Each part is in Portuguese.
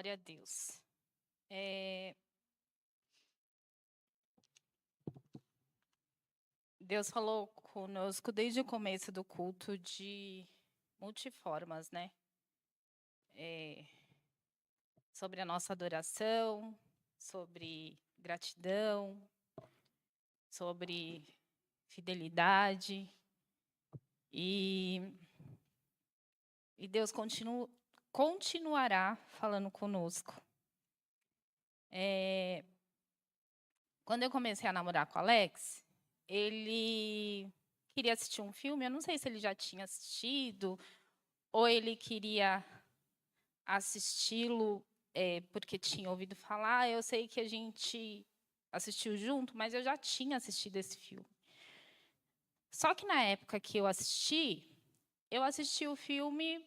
Glória a Deus. Deus falou conosco desde o começo do culto de multiformas, né? Sobre a nossa adoração, sobre gratidão, sobre fidelidade. E Deus continuará falando conosco. Quando eu comecei a namorar com o Alex, ele queria assistir um filme, eu não sei se ele já tinha assistido, ou ele queria assisti-lo porque tinha ouvido falar. Eu sei que a gente assistiu junto, mas eu já tinha assistido esse filme. Só que na época que eu assisti o filme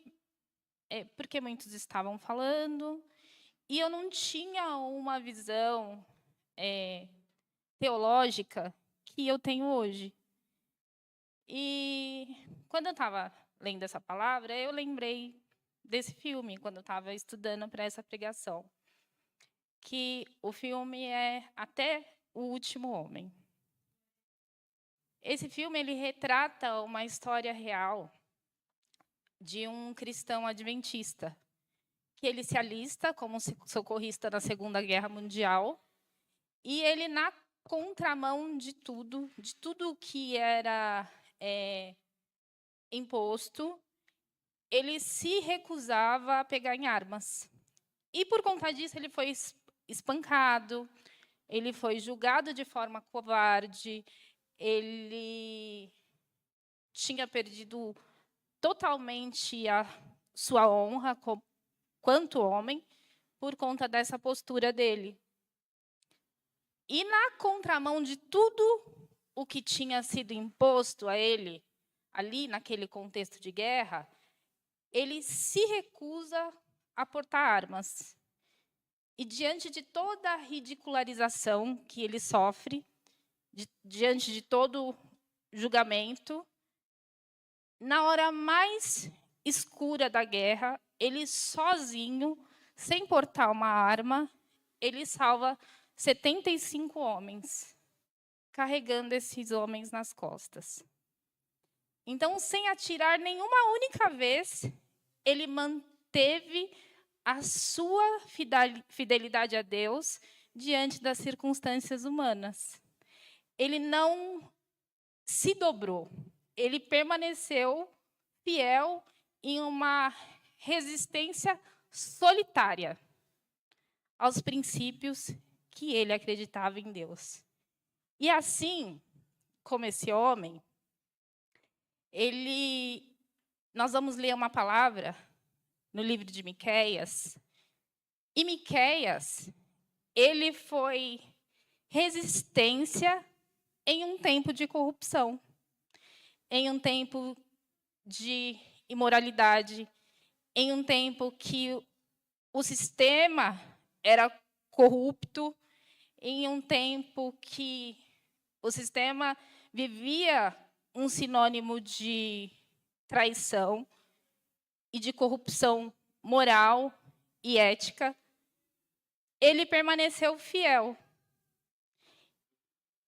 porque muitos estavam falando, e eu não tinha uma visão teológica que eu tenho hoje. E quando eu estava lendo essa palavra, eu lembrei desse filme, quando eu estava estudando para essa pregação, que o filme é Até o Último Homem. Esse filme ele retrata uma história real de um cristão adventista, que ele se alista como socorrista na Segunda Guerra Mundial, e ele, na contramão de tudo que era imposto, ele se recusava a pegar em armas. E, por conta disso, ele foi espancado, ele foi julgado de forma covarde, ele tinha perdido totalmente a sua honra quanto homem por conta dessa postura dele. E, na contramão de tudo o que tinha sido imposto a ele, ali naquele contexto de guerra, ele se recusa a portar armas. E, diante de toda a ridicularização que ele sofre, diante de todo julgamento, na hora mais escura da guerra, ele sozinho, sem portar uma arma, ele salva 75 homens, carregando esses homens nas costas. Então, sem atirar nenhuma única vez, ele manteve a sua fidelidade a Deus diante das circunstâncias humanas. Ele não se dobrou, ele permaneceu fiel em uma resistência solitária aos princípios que ele acreditava em Deus. E assim, como esse homem, nós vamos ler uma palavra no livro de Miqueias. E Miqueias, ele foi resistência em um tempo de corrupção, em um tempo de imoralidade, em um tempo que o sistema era corrupto, em um tempo que o sistema vivia um sinônimo de traição e de corrupção moral e ética. Ele permaneceu fiel.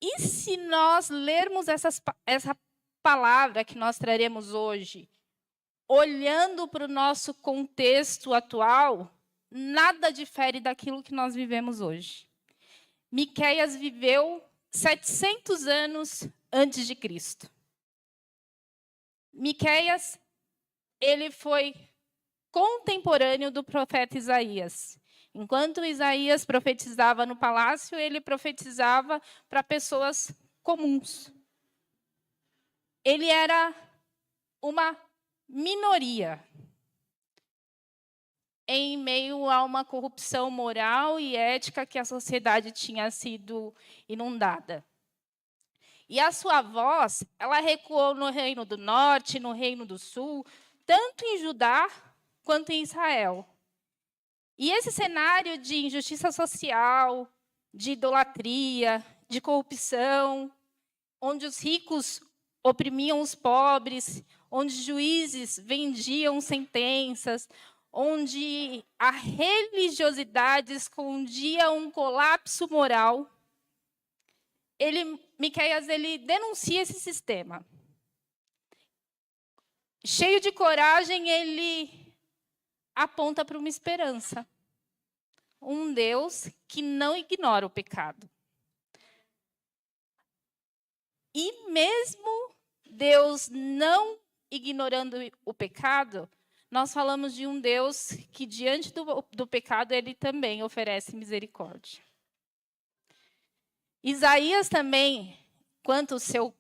E se nós lermos essa palavra que nós traremos hoje, olhando para o nosso contexto atual, nada difere daquilo que nós vivemos hoje. Miqueias viveu 700 anos antes de Cristo. Miqueias, ele foi contemporâneo do profeta Isaías. Enquanto Isaías profetizava no palácio, ele profetizava para pessoas comuns. Ele era uma minoria em meio a uma corrupção moral e ética que a sociedade tinha sido inundada. E a sua voz, ela recuou no Reino do Norte, no Reino do Sul, tanto em Judá quanto em Israel. E esse cenário de injustiça social, de idolatria, de corrupção, onde os ricos oprimiam os pobres, onde juízes vendiam sentenças, onde a religiosidade escondia um colapso moral, Miqueias ele denuncia esse sistema. Cheio de coragem, ele aponta para uma esperança. Um Deus que não ignora o pecado. E mesmo Deus não ignorando o pecado, nós falamos de um Deus que, diante do pecado, ele também oferece misericórdia. Isaías também, quanto seu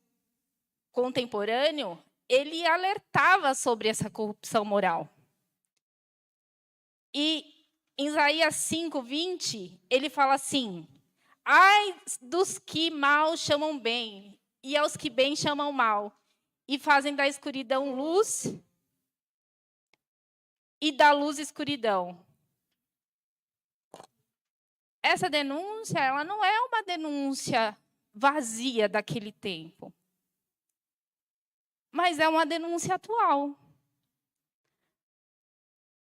contemporâneo, ele alertava sobre essa corrupção moral. E em Isaías 5:20, ele fala assim: ai dos que mal chamam bem, e aos que bem chamam mal, e fazem da escuridão luz e da luz escuridão. Essa denúncia, ela não é uma denúncia vazia daquele tempo, mas é uma denúncia atual.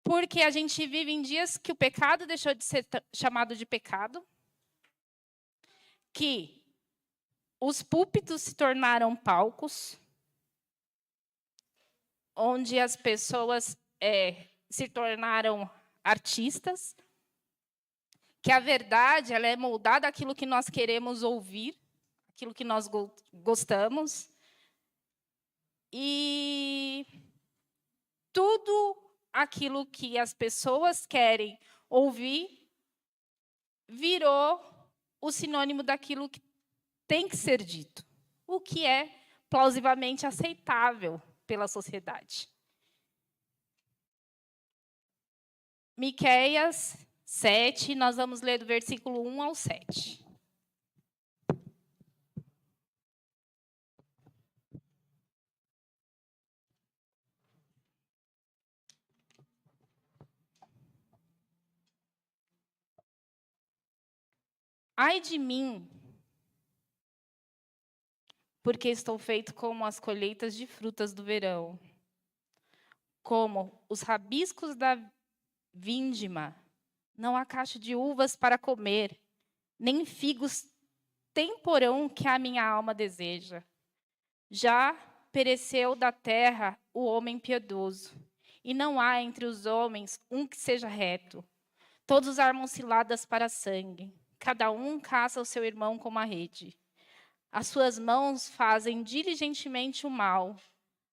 Porque a gente vive em dias que o pecado deixou de ser chamado de pecado, que os púlpitos se tornaram palcos, onde as pessoas se tornaram artistas, que a verdade ela é moldada àquilo que nós queremos ouvir, aquilo que nós gostamos, e tudo aquilo que as pessoas querem ouvir virou o sinônimo daquilo que tem que ser dito, o que é plausivelmente aceitável pela sociedade. Miqueias 7, nós vamos ler do versículo 1 ao 7. Ai de mim, porque estou feito como as colheitas de frutas do verão, como os rabiscos da vindima. Não há cacho de uvas para comer, nem figos temporão que a minha alma deseja. Já pereceu da terra o homem piedoso, e não há entre os homens um que seja reto. Todos armam ciladas para sangue, cada um caça o seu irmão com uma rede. As suas mãos fazem diligentemente o mal.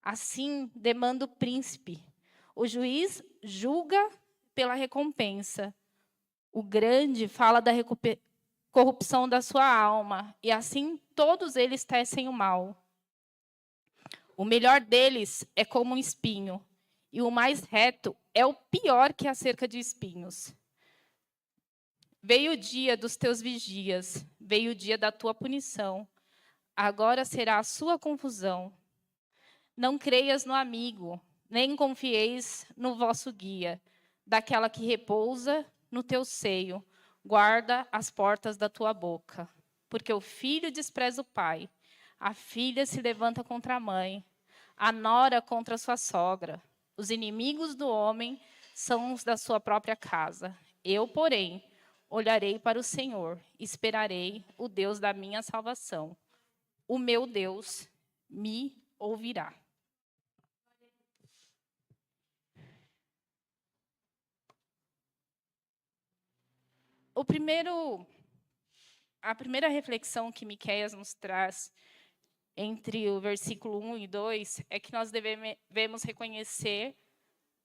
Assim demanda o príncipe. O juiz julga pela recompensa. O grande fala da corrupção da sua alma, e assim todos eles tecem o mal. O melhor deles é como um espinho, e o mais reto é o pior que a cerca de espinhos. Veio o dia dos teus vigias, veio o dia da tua punição. Agora será a sua confusão. Não creias no amigo, nem confieis no vosso guia, daquela que repousa no teu seio, guarda as portas da tua boca. Porque o filho despreza o pai, a filha se levanta contra a mãe, a nora contra a sua sogra. Os inimigos do homem são os da sua própria casa. Eu, porém, olharei para o Senhor, esperarei o Deus da minha salvação. O meu Deus me ouvirá. A primeira reflexão que Miqueias nos traz entre o versículo 1 e 2 é que nós devemos reconhecer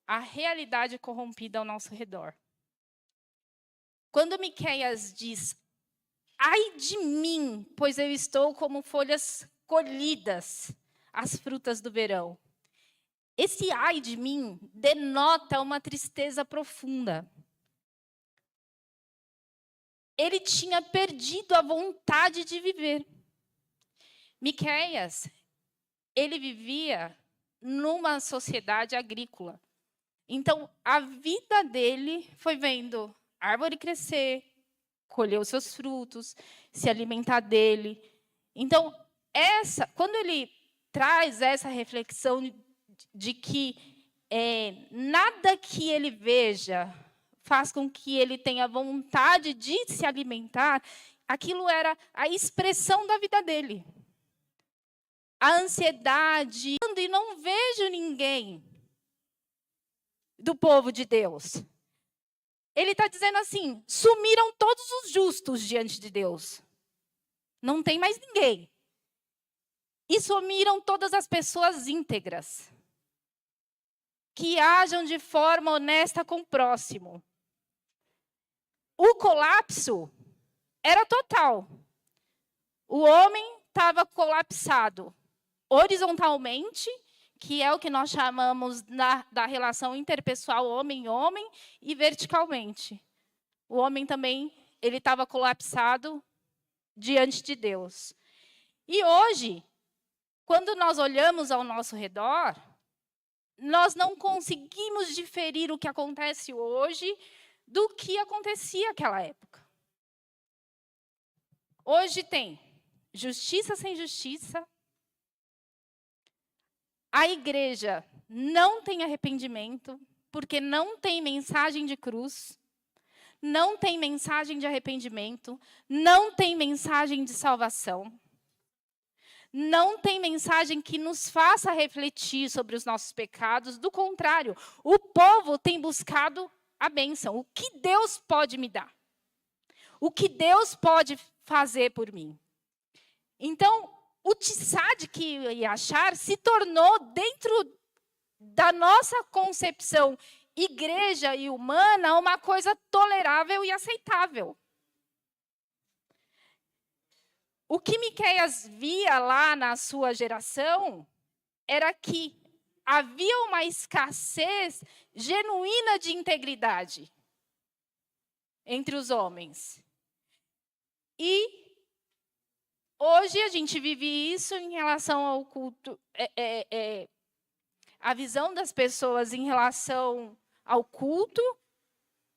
a realidade corrompida ao nosso redor. Quando Miqueias diz: ai de mim, pois eu estou como folhas colhidas, as frutas do verão. Esse ai de mim denota uma tristeza profunda. Ele tinha perdido a vontade de viver. Miqueias, ele vivia numa sociedade agrícola. Então, a vida dele foi vendo árvore crescer, colher os seus frutos, se alimentar dele. Então, quando ele traz essa reflexão de que nada que ele veja faz com que ele tenha vontade de se alimentar. Aquilo era a expressão da vida dele. A ansiedade, e não vejo ninguém do povo de Deus. Ele está dizendo assim, sumiram todos os justos diante de Deus. Não tem mais ninguém. E sumiram todas as pessoas íntegras, que ajam de forma honesta com o próximo. O colapso era total. O homem estava colapsado horizontalmente, que é o que nós chamamos da relação interpessoal homem-homem, e verticalmente. O homem também ele estava colapsado diante de Deus. E hoje, quando nós olhamos ao nosso redor, nós não conseguimos diferir o que acontece hoje do que acontecia naquela época. Hoje tem justiça sem justiça. A igreja não tem arrependimento, porque não tem mensagem de cruz, não tem mensagem de arrependimento, não tem mensagem de salvação, não tem mensagem que nos faça refletir sobre os nossos pecados. Do contrário, o povo tem buscado a bênção. O que Deus pode me dar? O que Deus pode fazer por mim? Então, o Tzaddik Yashar se tornou, dentro da nossa concepção igreja e humana, uma coisa tolerável e aceitável. O que Miqueias via lá na sua geração era que havia uma escassez genuína de integridade entre os homens. E hoje a gente vive isso em relação ao culto, a visão das pessoas em relação ao culto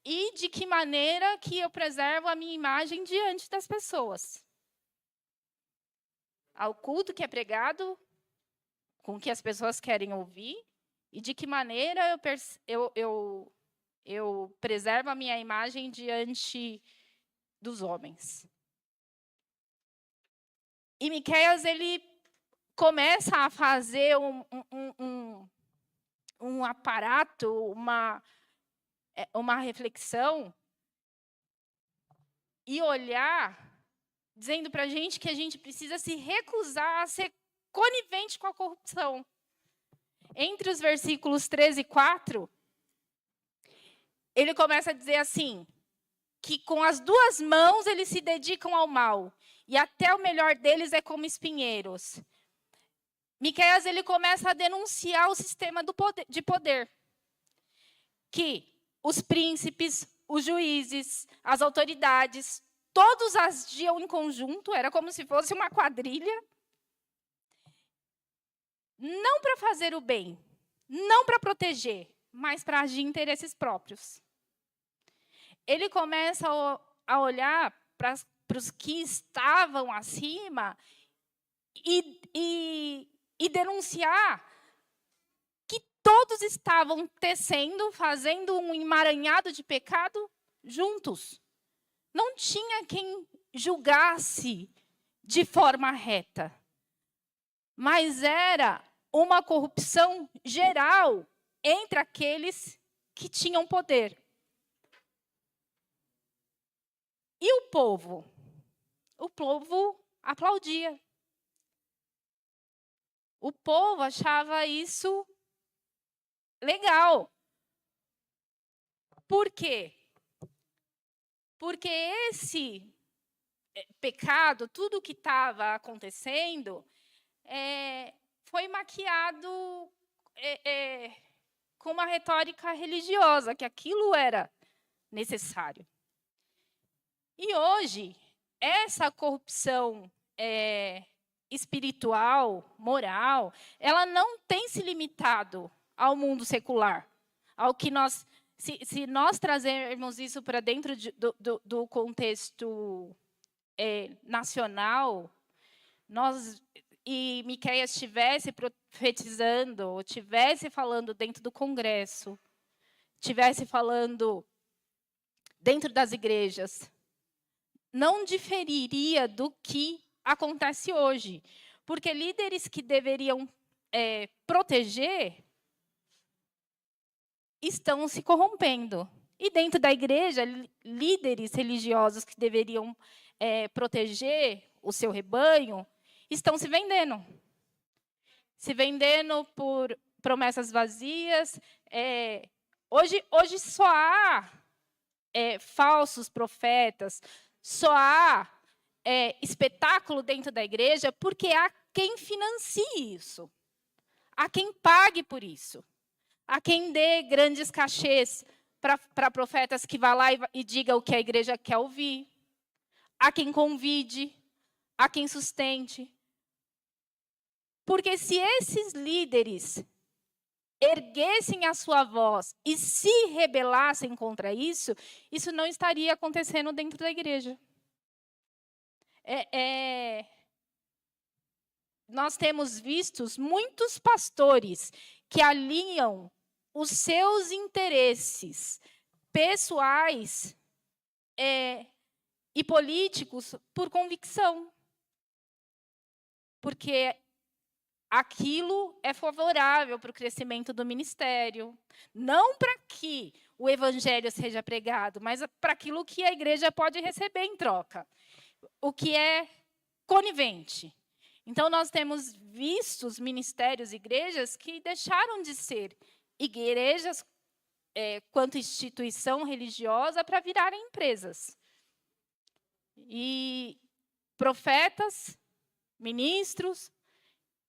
e de que maneira que eu preservo a minha imagem diante das pessoas. Ao culto que é pregado, com o que as pessoas querem ouvir, e de que maneira eu preservo a minha imagem diante dos homens. E Miqueias, ele começa a fazer um aparato, uma reflexão, e olhar, dizendo para a gente que a gente precisa se recusar a ser conivente com a corrupção. Entre os versículos 13 e 4, ele começa a dizer assim, que com as duas mãos eles se dedicam ao mal, e até o melhor deles é como espinheiros. Miqueias, ele começa a denunciar o sistema de poder, que os príncipes, os juízes, as autoridades, todos agiam em conjunto, era como se fosse uma quadrilha, não para fazer o bem, não para proteger, mas para agir em interesses próprios. Ele começa a olhar para os que estavam acima e denunciar que todos estavam tecendo, fazendo um emaranhado de pecado juntos. Não tinha quem julgasse de forma reta, mas era uma corrupção geral entre aqueles que tinham poder. E o povo? O povo aplaudia. O povo achava isso legal. Por quê? Porque esse pecado, tudo que estava acontecendo, foi maquiado com uma retórica religiosa, que aquilo era necessário. E hoje, essa corrupção espiritual, moral, ela não tem se limitado ao mundo secular, ao que nós, se nós trazermos isso para dentro do contexto nacional, e Miqueias estivesse profetizando, ou estivesse falando dentro do congresso, estivesse falando dentro das igrejas, não diferiria do que acontece hoje. Porque líderes que deveriam proteger estão se corrompendo. E dentro da igreja, líderes religiosos que deveriam proteger o seu rebanho estão se vendendo. Se vendendo por promessas vazias. Hoje só há falsos profetas, só há espetáculo dentro da igreja porque há quem financie isso, há quem pague por isso, há quem dê grandes cachês para profetas que vá lá e diga o que a igreja quer ouvir, há quem convide, há quem sustente. Porque se esses líderes erguessem a sua voz e se rebelassem contra isso, isso não estaria acontecendo dentro da igreja. Nós temos visto muitos pastores que alinham os seus interesses pessoais e políticos por convicção. Porque aquilo é favorável para o crescimento do ministério. Não para que o evangelho seja pregado, mas para aquilo que a igreja pode receber em troca. O que é conivente. Então, nós temos visto os ministérios, igrejas, que deixaram de ser igrejas quanto instituição religiosa para virarem empresas. E profetas, ministros,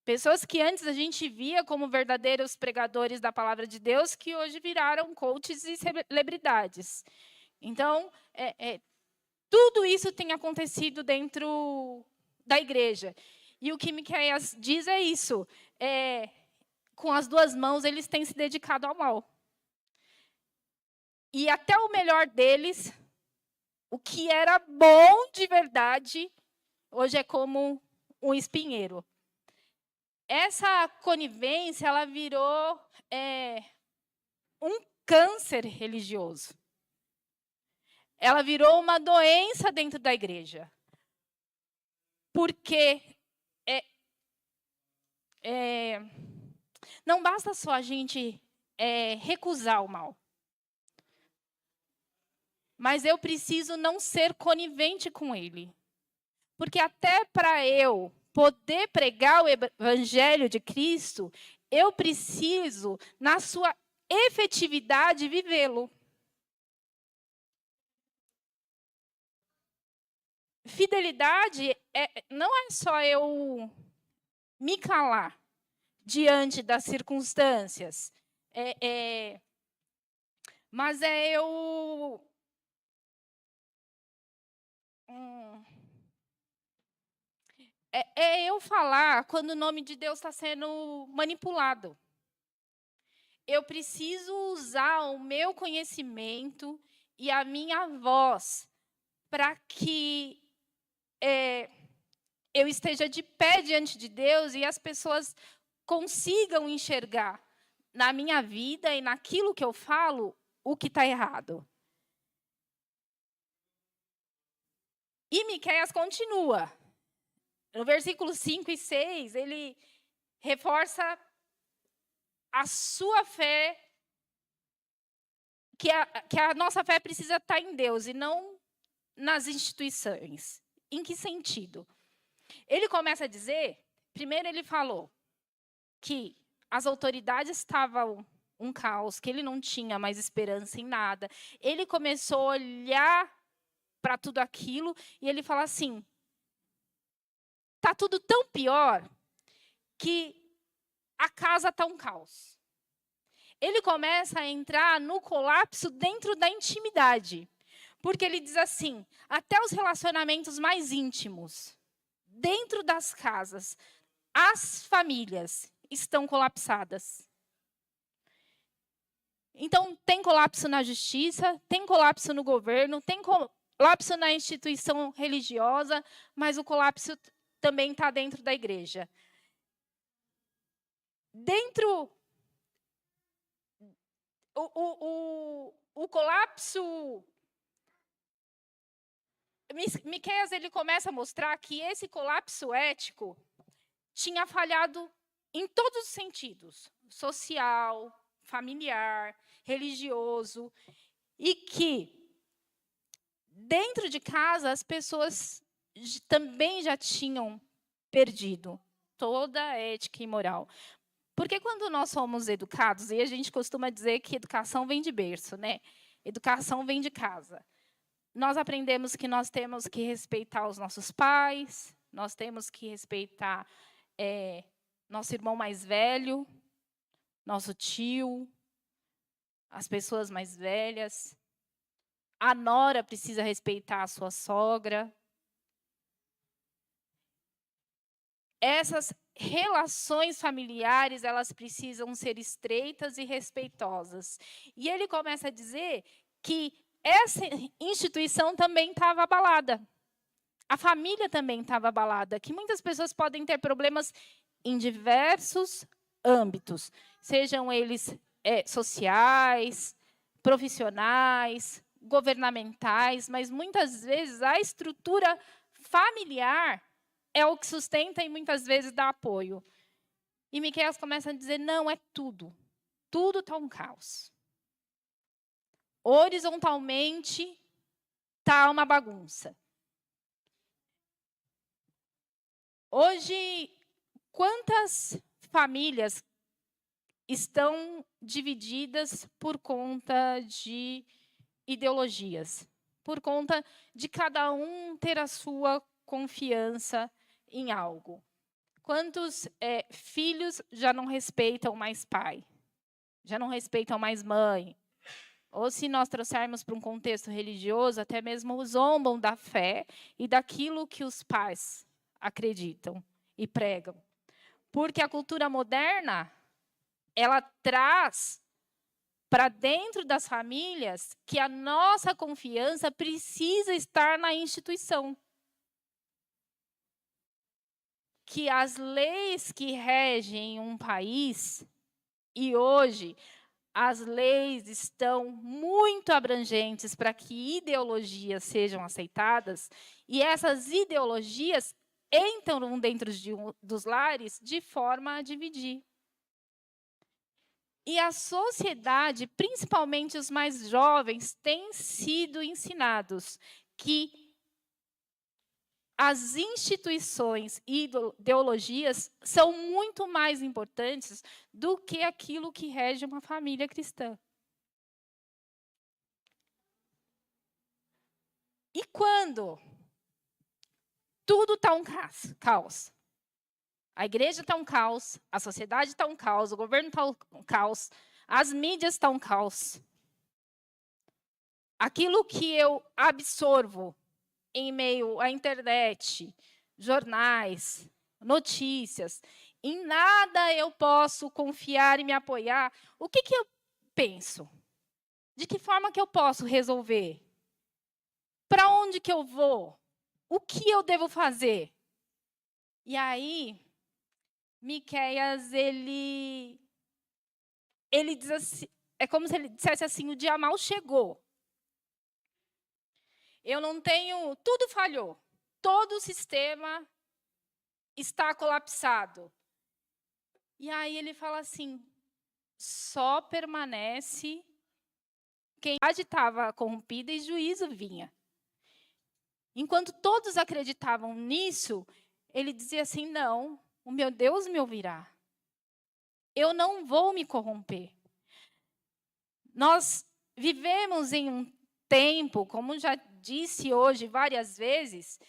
pessoas que antes a gente via como verdadeiros pregadores da palavra de Deus, que hoje viraram coaches e celebridades. Então, tudo isso tem acontecido dentro da igreja. E o que Miqueias diz é isso. Com as duas mãos, eles têm se dedicado ao mal. E até o melhor deles, o que era bom de verdade, hoje é como um espinheiro. Essa conivência, ela virou um câncer religioso. Ela virou uma doença dentro da igreja. Porque não basta só a gente recusar o mal. Mas eu preciso não ser conivente com ele. Porque até para eu poder pregar o evangelho de Cristo, eu preciso, na sua efetividade, vivê-lo. Fidelidade não é só eu me calar diante das circunstâncias, mas é eu eu falar quando o nome de Deus está sendo manipulado. Eu preciso usar o meu conhecimento e a minha voz para que eu esteja de pé diante de Deus e as pessoas consigam enxergar na minha vida e naquilo que eu falo o que está errado. E Miqueias continua. No versículo 5 e 6, ele reforça a sua fé, que a nossa fé precisa estar em Deus e não nas instituições. Em que sentido? Ele começa a dizer, primeiro ele falou que as autoridades estavam um caos, que ele não tinha mais esperança em nada. Ele começou a olhar para tudo aquilo e ele fala assim, está tudo tão pior que a casa está um caos. Ele começa a entrar no colapso dentro da intimidade. Porque ele diz assim, até os relacionamentos mais íntimos, dentro das casas, as famílias estão colapsadas. Então, tem colapso na justiça, tem colapso no governo, tem colapso na instituição religiosa, mas o colapso também está dentro da igreja. Dentro o colapso, Miqueias ele começa a mostrar que esse colapso ético tinha falhado em todos os sentidos, social, familiar, religioso, e que dentro de casa as pessoas também já tinham perdido toda a ética e moral. Porque quando nós somos educados, e a gente costuma dizer que educação vem de berço, né? Educação vem de casa. Nós aprendemos que nós temos que respeitar os nossos pais, nós temos que respeitar nosso irmão mais velho, nosso tio, as pessoas mais velhas. A nora precisa respeitar a sua sogra. Essas relações familiares, elas precisam ser estreitas e respeitosas. E ele começa a dizer que essa instituição também estava abalada. A família também estava abalada, que muitas pessoas podem ter problemas em diversos âmbitos, sejam eles sociais, profissionais, governamentais, mas muitas vezes a estrutura familiar é o que sustenta e muitas vezes dá apoio. E Miqueias começa a dizer, não, é tudo. Tudo está um caos. Horizontalmente está uma bagunça. Hoje, quantas famílias estão divididas por conta de ideologias? Por conta de cada um ter a sua confiança em algo. Quantos filhos já não respeitam mais pai? Já não respeitam mais mãe? Ou se nós trouxermos para um contexto religioso, até mesmo zombam da fé e daquilo que os pais acreditam e pregam. Porque a cultura moderna, ela traz para dentro das famílias que a nossa confiança precisa estar na instituição. Que as leis que regem um país, e hoje as leis estão muito abrangentes para que ideologias sejam aceitadas, e essas ideologias entram dentro dos lares de forma a dividir. E a sociedade, principalmente os mais jovens, têm sido ensinados que as instituições e ideologias são muito mais importantes do que aquilo que rege uma família cristã. E quando tudo está um caos, a igreja está um caos, a sociedade está um caos, o governo está um caos, as mídias estão um caos. Aquilo que eu absorvo em meio à internet, jornais, notícias, em nada eu posso confiar e me apoiar. O que eu penso? De que forma que eu posso resolver? Para onde que eu vou? O que eu devo fazer? E aí, Miqueias, ele diz assim, é como se ele dissesse assim, o dia mal chegou. Eu não tenho, tudo falhou. Todo o sistema está colapsado. E aí ele fala assim, só permanece quem estava corrompida e juízo vinha. Enquanto todos acreditavam nisso, ele dizia assim, não, o meu Deus me ouvirá. Eu não vou me corromper. Nós vivemos em um tempo, como já disse hoje várias vezes,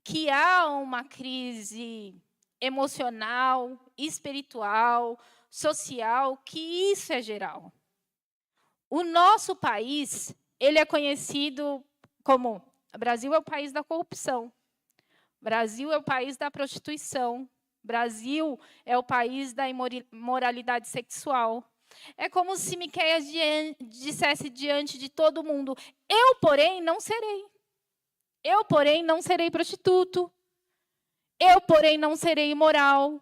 que há uma crise emocional, espiritual, social, que isso é geral. O nosso país, ele é conhecido como, o Brasil é o país da corrupção, o Brasil é o país da prostituição, o Brasil é o país da imoralidade sexual. É como se Miqueias dissesse diante de todo mundo, eu, porém, não serei. Eu, porém, não serei prostituto. Eu, porém, não serei imoral.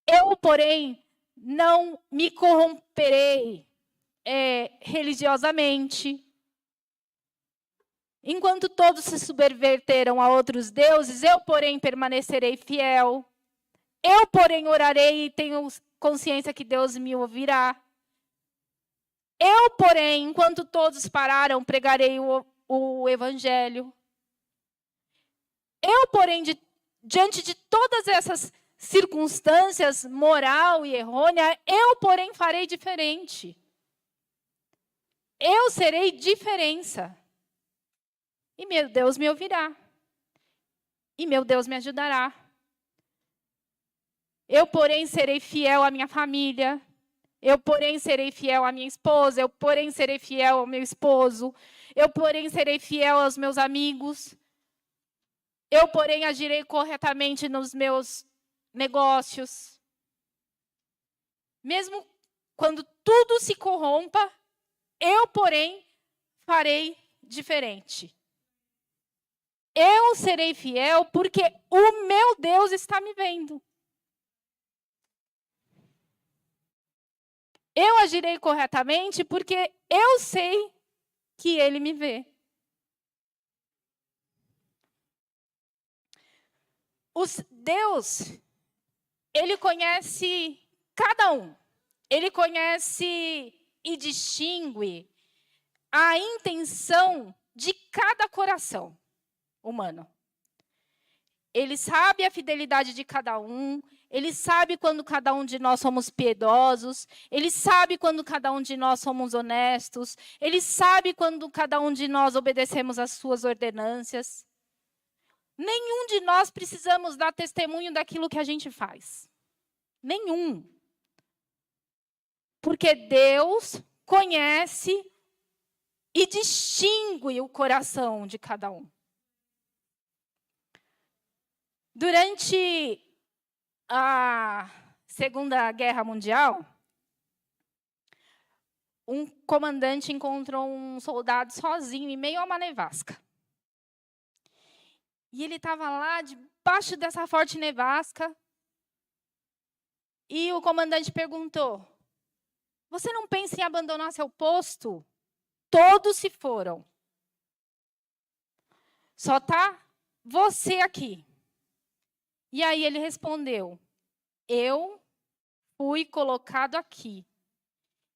Eu, porém, não me corromperei religiosamente. Enquanto todos se subverteram a outros deuses, eu, porém, permanecerei fiel. Eu, porém, orarei e tenho consciência que Deus me ouvirá. Eu, porém, enquanto todos pararam, pregarei o evangelho. Eu, porém, diante de todas essas circunstâncias moral e errônea, eu, porém, farei diferente. Eu serei diferença. E meu Deus me ouvirá. E meu Deus me ajudará. Eu, porém, serei fiel à minha família. Eu, porém, serei fiel à minha esposa. Eu, porém, serei fiel ao meu esposo. Eu, porém, serei fiel aos meus amigos. Eu, porém, agirei corretamente nos meus negócios. Mesmo quando tudo se corrompa, eu, porém, farei diferente. Eu serei fiel porque o meu Deus está me vendo. Eu agirei corretamente porque eu sei que Ele me vê. Deus, Ele conhece cada um. Ele conhece e distingue a intenção de cada coração humano. Ele sabe a fidelidade de cada um. Ele sabe quando cada um de nós somos piedosos. Ele sabe quando cada um de nós somos honestos. Ele sabe quando cada um de nós obedecemos às suas ordenâncias. Nenhum de nós precisamos dar testemunho daquilo que a gente faz. Nenhum. Porque Deus conhece e distingue o coração de cada um. Durante a Segunda Guerra Mundial, um comandante encontrou um soldado sozinho em meio a uma nevasca. E ele estava lá debaixo dessa forte nevasca. E o comandante perguntou: você não pensa em abandonar seu posto? Todos se foram. Só está você aqui. E aí ele respondeu: eu fui colocado aqui.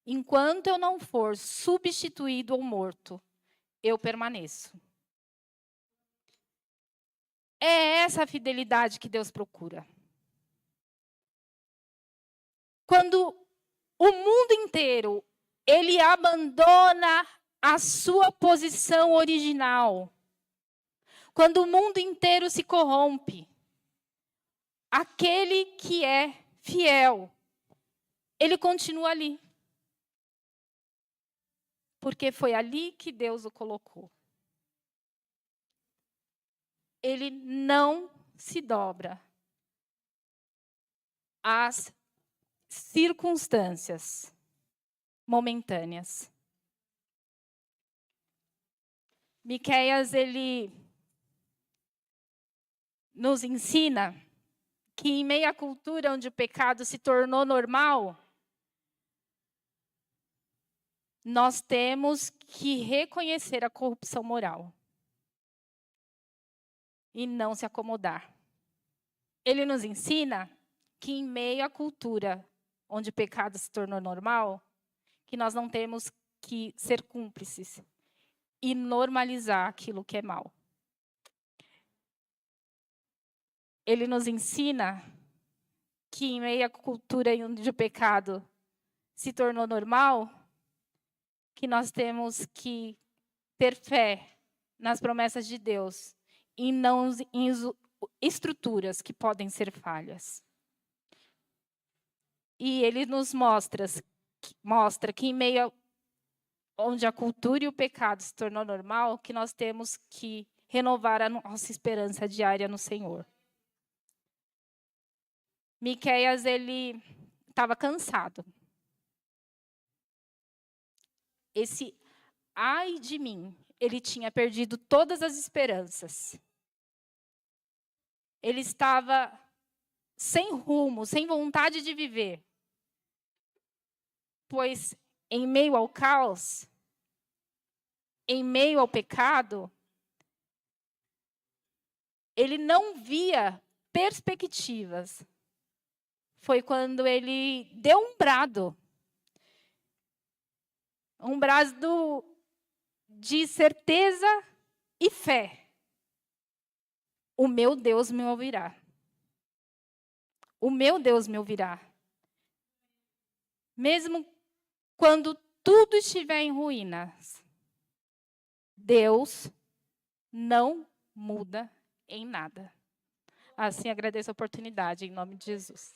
Enquanto eu não for substituído ou morto, eu permaneço. É essa a fidelidade que Deus procura. Quando o mundo inteiro, ele abandona a sua posição original. Quando o mundo inteiro se corrompe, aquele que é fiel, ele continua ali. Porque foi ali que Deus o colocou. Ele não se dobra às circunstâncias momentâneas. Miqueias, ele nos ensina que em meio à cultura onde o pecado se tornou normal, nós temos que reconhecer a corrupção moral e não se acomodar. Ele nos ensina que em meio à cultura onde o pecado se tornou normal, que nós não temos que ser cúmplices e normalizar aquilo que é mal. Ele nos ensina que em meio à cultura onde o pecado se tornou normal, que nós temos que ter fé nas promessas de Deus e não em estruturas que podem ser falhas. E ele nos mostra que em meio onde a cultura e o pecado se tornou normal, que nós temos que renovar a nossa esperança diária no Senhor. Miqueias, ele estava cansado. Esse ai de mim, ele tinha perdido todas as esperanças. Ele estava sem rumo, sem vontade de viver. Pois em meio ao caos, em meio ao pecado, ele não via perspectivas. Foi quando ele deu um brado de certeza e fé. O meu Deus me ouvirá. O meu Deus me ouvirá. Mesmo quando tudo estiver em ruínas, Deus não muda em nada. Assim, agradeço a oportunidade, em nome de Jesus.